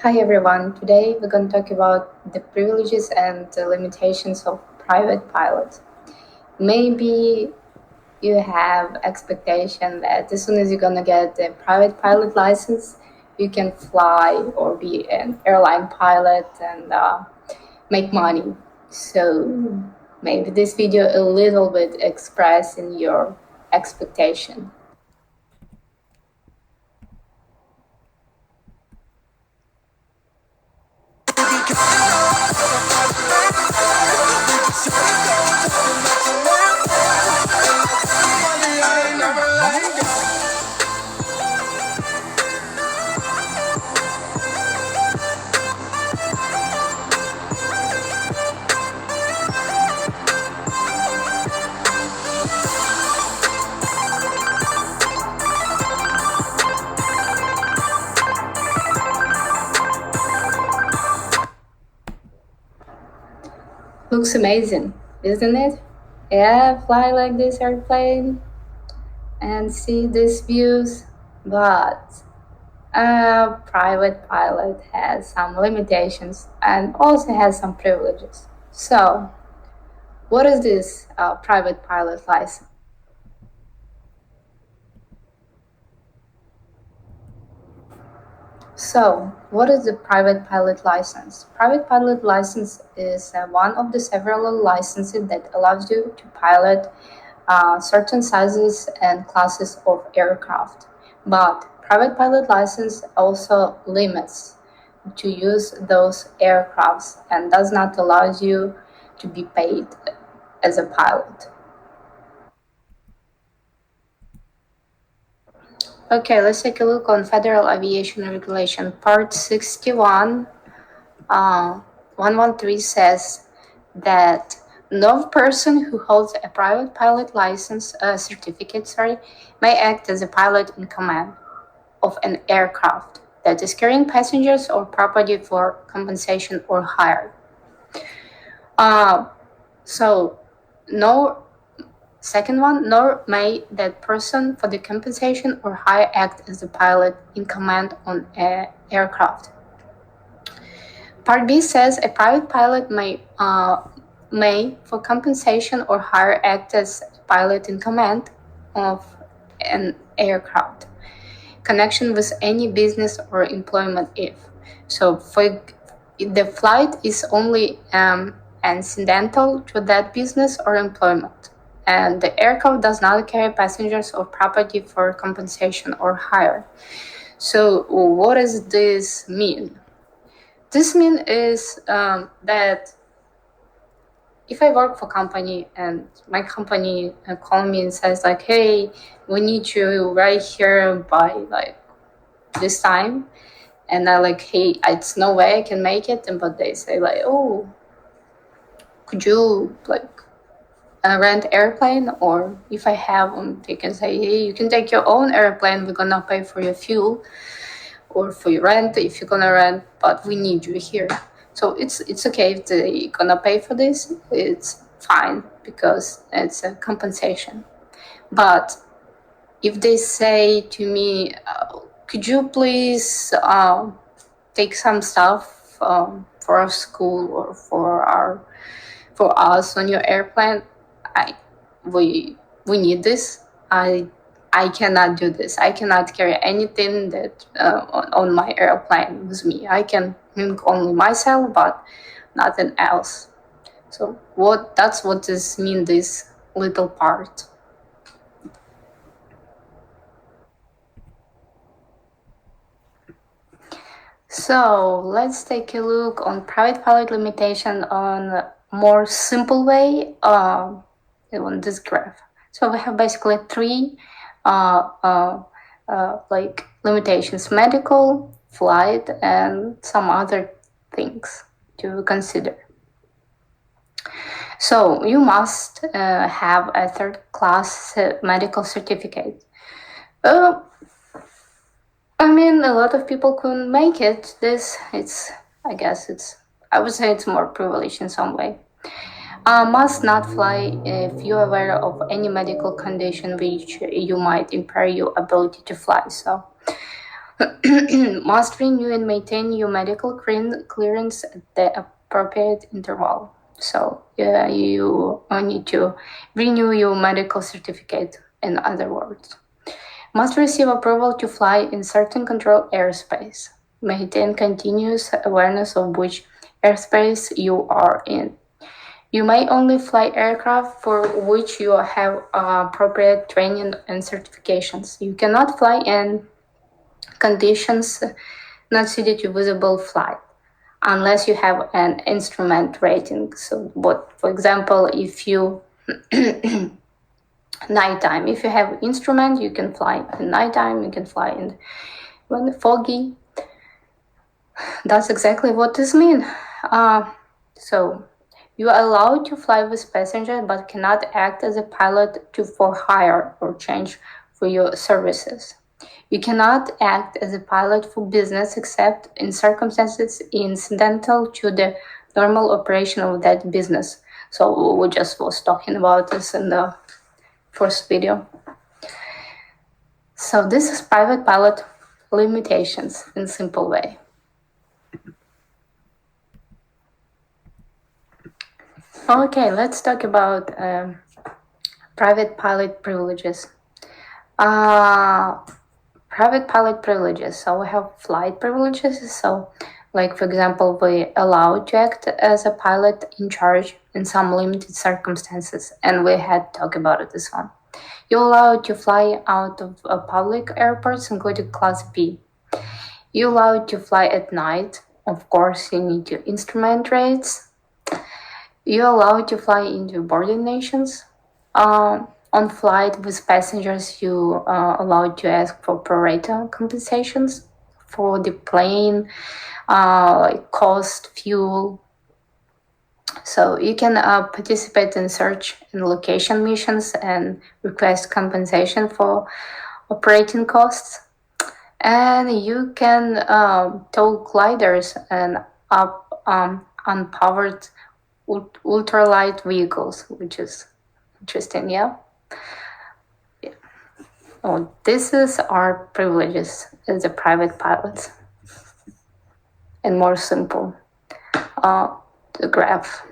Hi everyone, today we're going to talk about the privileges and the limitations of private pilot. Maybe you have expectation that as soon as you're going to get the private pilot license, you can fly or be an airline pilot and make money. So maybe this video a little bit expressing your expectation. Looks amazing, isn't it? Yeah, fly like this airplane and see these views, but a private pilot has some limitations and also has some privileges. So, what is this private pilot license? So, what is the private pilot license? Private pilot license is one of the several licenses that allows you to pilot certain sizes and classes of aircraft. But private pilot license also limits to use those aircrafts and does not allow you to be paid as a pilot. Okay, let's take a look on Federal Aviation Regulation. Part 61, 113 says that no person who holds a private pilot license certificate, may act as a pilot in command of an aircraft that is carrying passengers or property for compensation or hire. So, no. Second one, nor may that person for the compensation or hire act as a pilot in command on an aircraft. Part B says a private pilot may, for compensation or hire, act as pilot in command of an aircraft. Connection with any business or employment if. So for the flight is only incidental to that business or employment, and the aircraft does not carry passengers or property for compensation or hire. So what does this mean? This mean is that if I work for company and my company call me and says like, hey, we need you right here by like this time, and I like, hey, it's no way I can make it, but they say like, oh, could you like rent airplane, or if I have them, they can say, hey, you can take your own airplane, we're gonna pay for your fuel or for your rent if you're gonna rent, but we need you here. So it's okay if they're gonna pay for this, it's fine because it's a compensation. But if they say to me, could you please take some stuff for our school or for us on your airplane, we need this. I cannot do this. I cannot carry anything that on my airplane with me. I can bring only myself, but nothing else. So that's what this mean, this little part. So let's take a look on private pilot limitation on a more simple way on this graph. So we have basically three like limitations: medical, flight, and some other things to consider. So you must have a third-class medical certificate. I mean, a lot of people couldn't make it. I would say it's more privileged in some way. Must not fly if you're aware of any medical condition which you might impair your ability to fly. So, Must renew and maintain your medical clearance at the appropriate interval. So you need to renew your medical certificate, in other words. Must receive approval to fly in certain controlled airspace. Maintain continuous awareness of which airspace you are in. You may only fly aircraft for which you have appropriate training and certifications. You cannot fly in conditions not suited to visible flight unless you have an instrument rating. So, what, for example, if you nighttime, if you have instrument, you can fly in nighttime. You can fly in when it's foggy. That's exactly what this means. So you are allowed to fly with passengers, but cannot act as a pilot for hire or change for your services. You cannot act as a pilot for business except in circumstances incidental to the normal operation of that business. So we just was talking about this in the first video. So this is private pilot limitations in simple way. Okay, let's talk about private pilot privileges. Private pilot privileges. So we have flight privileges. So, like for example, we allowed to act as a pilot in charge in some limited circumstances, and we had talked about this one. You're allowed to fly out of public airports, including Class B. You're allowed to fly at night. Of course, you need your instrument rates. You're allowed to fly into boarding nations. On flight with passengers, you are allowed to ask for pro rata compensations for the plane, like cost, fuel. So you can participate in search and location missions and request compensation for operating costs. And you can tow gliders and up unpowered ultralight vehicles, which is interesting, yeah? Oh, this is our privileges as a private pilot, and more simple. The graph.